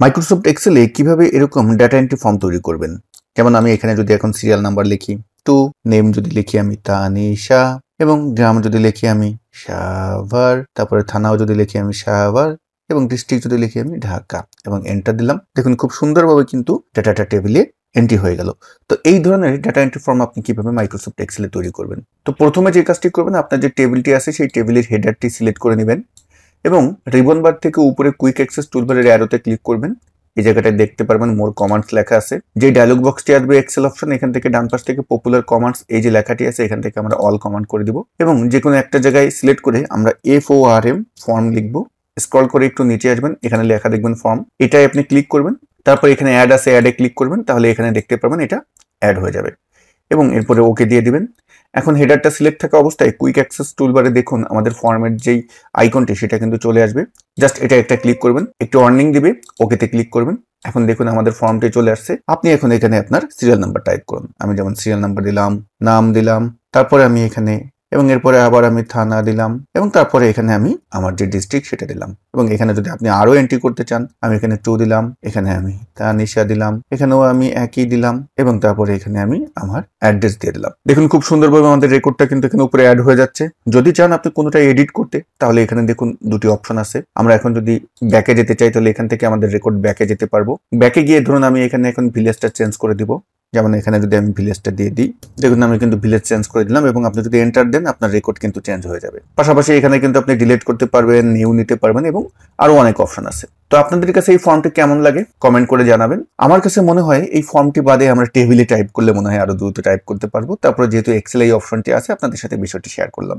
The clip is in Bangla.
মাইক্রোসফট এক্সেলে কিভাবে এরকম ডাটা এন্ট্রি ফর্ম তৈরি করবেন। যেমন আমি এখানে যদি এখন সিরিয়াল নাম্বার লিখি, টু নেম যদি লিখি আমি তানিশা, এবং গ্রাম যদি লিখি আমি সাভার, তারপরে থানাও যদি লিখি আমি সাভার, এবং ডিস্ট্রিক্ট যদি লিখি আমি ঢাকা, এবং এন্টার দিলাম। দেখুন খুব সুন্দরভাবে কিন্তু ডাটাটা টেবিলে এন্ট্রি হয়ে গেল। তো এই ধরনের ডাটা এন্ট্রি ফর্ম আপনি কিভাবে মাইক্রোসফট এক্সেলে তৈরি করবেন। তো প্রথমে যে কাজটি করবেন, আপনার যে টেবিলটি আছে সেই টেবিলের হেডারটি সিলেক্ট করে নেবেন এবং রিবন বার থেকে উপরে কুইক অ্যাক্সেস টুলবারের অ্যারোতে ক্লিক করবেন। এই জায়গাটায় দেখতে পারবেন মোর কমান্ডস লেখা আছে। যে ডায়লগ বক্সটি আসবে এক্সেল অপশন, এখান থেকে ডান পাশ থেকে পপুলার কমান্ডস এই যে লেখাটি আছে এখান থেকে আমরা অল কমান্ড করে দিব এবং যে কোনো একটা জায়গায় সিলেক্ট করে আমরা FORM ফর্ম লিখবো। স্ক্রল করে একটু নিচে আসবেন, এখানে লেখা দেখবেন ফর্ম, এটাই আপনি ক্লিক করবেন। তারপর এখানে অ্যাড আছে, অ্যাডে ক্লিক করবেন, তাহলে এখানে দেখতে পারবেন এটা অ্যাড হয়ে যাবে এবং এরপরে ওকে দিয়ে দিবেন। এখন হেডারটা সিলেক্ট থাকা অবস্থায় কুইক অ্যাক্সেস টুলবারে দেখুন আমাদের ফর্মের যেই আইকনটি সেটা কিন্তু চলে আসবে। জাস্ট এটা একটা ক্লিক করবেন, একটু ওয়ার্নিং দিবে, ওকেতে ক্লিক করবেন। এখন দেখুন আমাদের ফর্মটি চলে আসছে। আপনি এখন এখানে আপনার সিরিয়াল নাম্বার টাইপ করুন। আমি যেমন সিরিয়াল নাম্বার দিলাম, নাম দিলাম, তারপরে আমি এখানে এবং এরপরে আবার আমি থানা দিলাম এবং তারপরে এখানে আমি আমার যে ডিস্ট্রিক্ট সেটা দিলাম এবং এখানে যদি আপনি আরো এন্ট্রি করতে চান আমি এখানে 2 দিলাম, এখানে আমি তানিশা দিলাম, এখানেও আমি একই দিলাম এবং তারপরে এখানে আমি আমার অ্যাড্রেস দিয়ে দিলাম। দেখুন খুব সুন্দরভাবে আমাদের রেকর্ডটা কিন্তু এখানে উপরে অ্যাড হয়ে যাচ্ছে। যদি চান আপনি কোনোটা এডিট করতে তাহলে এখানে দেখুন দুটি অপশন আছে। আমরা এখন যদি ব্যাকে যেতে চাই তাহলে এখান থেকে আমাদের রেকর্ড ব্যাকে যেতে পারবো। ব্যাকে গিয়ে ধরুন আমি এখানে এখন ভিলেজটা চেঞ্জ করে দিব। যেমন এখানে যদি আমি ভিলেজটা দিয়ে দিই, দেখুন আমি কিন্তু ভিলেজ চেঞ্জ করে দিলাম এবং আপনি যদি এন্টার দেন আপনার রেকর্ড কিন্তু চেঞ্জ হয়ে যাবে। পাশাপাশি এখানে কিন্তু আপনি ডিলিট করতে পারবেন, নিউ নিতে পারবেন এবং আরো অনেক অপশন আছে। তো আপনাদের কাছে এই ফর্মটি কেমন লাগে কমেন্ট করে জানাবেন। আমার কাছে মনে হয় এই ফর্মটি বাদে আমরা টেবিলে টাইপ করলে মনে হয় আরো দ্রুত টাইপ করতে পারবো। তারপরে যেহেতু এক্সেল এই অপশনটি আছে আপনাদের সাথে বিষয়টি শেয়ার করলাম।